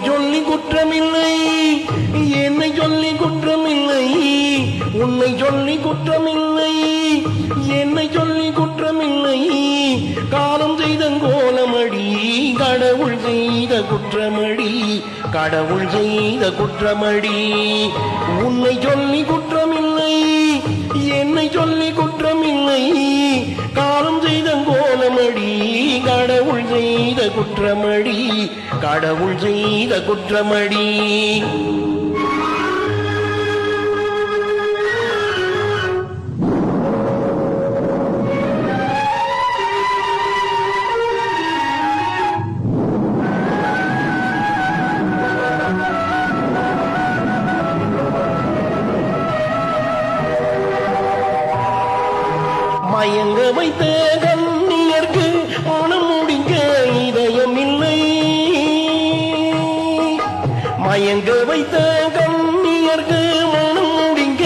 சொல்லி குற்றமில்லை, என்னை சொல்லி குற்றமில்லை. உன்னை சொல்லி குற்றமில்லை, என்னை சொல்லி குற்றமில்லை. காலம் செய்த கோலமடி, கடவுள் செய்த குற்றமடி, கடவுள் செய்த குற்றமடி. உன்னை சொல்லி குற்றமில்லை, என்னை சொல்லி குற்றமில்லை. காலம் செய்த கோலமடி, கடவுள் செய்த குற்றமடி, கடவுள் செய்த குற்றமடி. மயங்க வைத்த கண்ணியர்க்கு மனம் முடிக்க இதயம் இல்லை. மயங்க வைத்த கண்ணியர்க்கு மனம் முடிக்க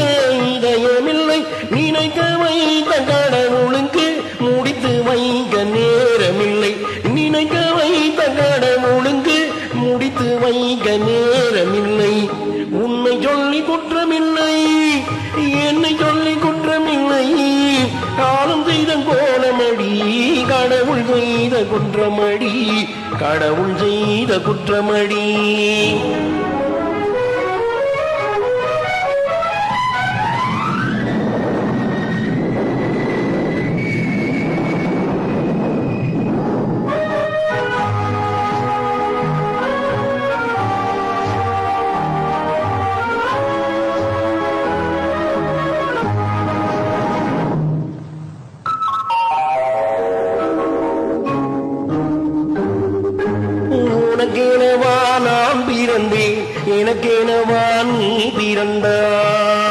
இதயமில்லை. நினைக்க வைத்த கடவுளுக்கு முடித்து வைக்க நேரமில்லை. நினைக்க வைத்த கடவுளுக்கு முடித்து வைக்க நேரமில்லை. உன்னை சொல்லி குற்றமில்லை, என்னை சொல்லி குற்றமில்லை. காலம் செய்த கோலமடி, கடவுள் செய்த குற்றமடி, கடவுள் செய்த குற்றமடி. உனக்கெனவா நான் பிறந்தேன், எனக்கெனவா நீ பிறந்தாய்.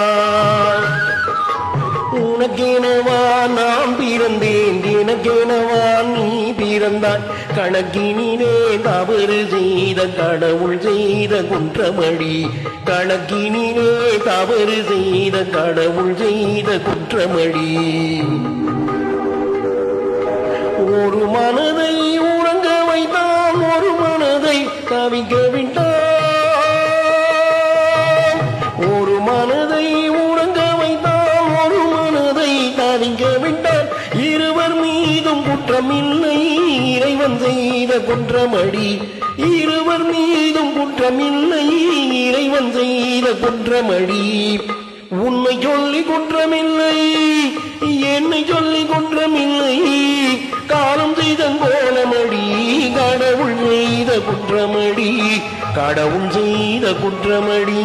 உனக்கெனவா நான் பிறந்தேன், எனக்கெனவா நீ பிறந்தாய். கணக்கினிலே தவறு செய்த கடவுள் செய்த குற்றமடி, கணக்கினிலே தவறு செய்த கடவுள் செய்த குற்றமடி. ஒரு மனதை உறங்க வைத்தான், ஒரு மனதை தவிக்க விட்டான். ஒரு மனதை உறங்க வைத்தான், ஒரு மனதை தவிக்க விட்டான். இருவர் மீதும் குற்றமில்லை, இறைவன் செய்த குற்றமடி. இருவர் மீதும் குற்றமில்லை, இறைவன் செய்த குற்றமடி. உன்னை சொல்லி குற்றமில்லை, என்னை சொல்லி குற்றமில்லை. காலம் செய்த கோலமடி, கடவுள் செய்த குற்றமடி, கடவுள் செய்த குற்றமடி.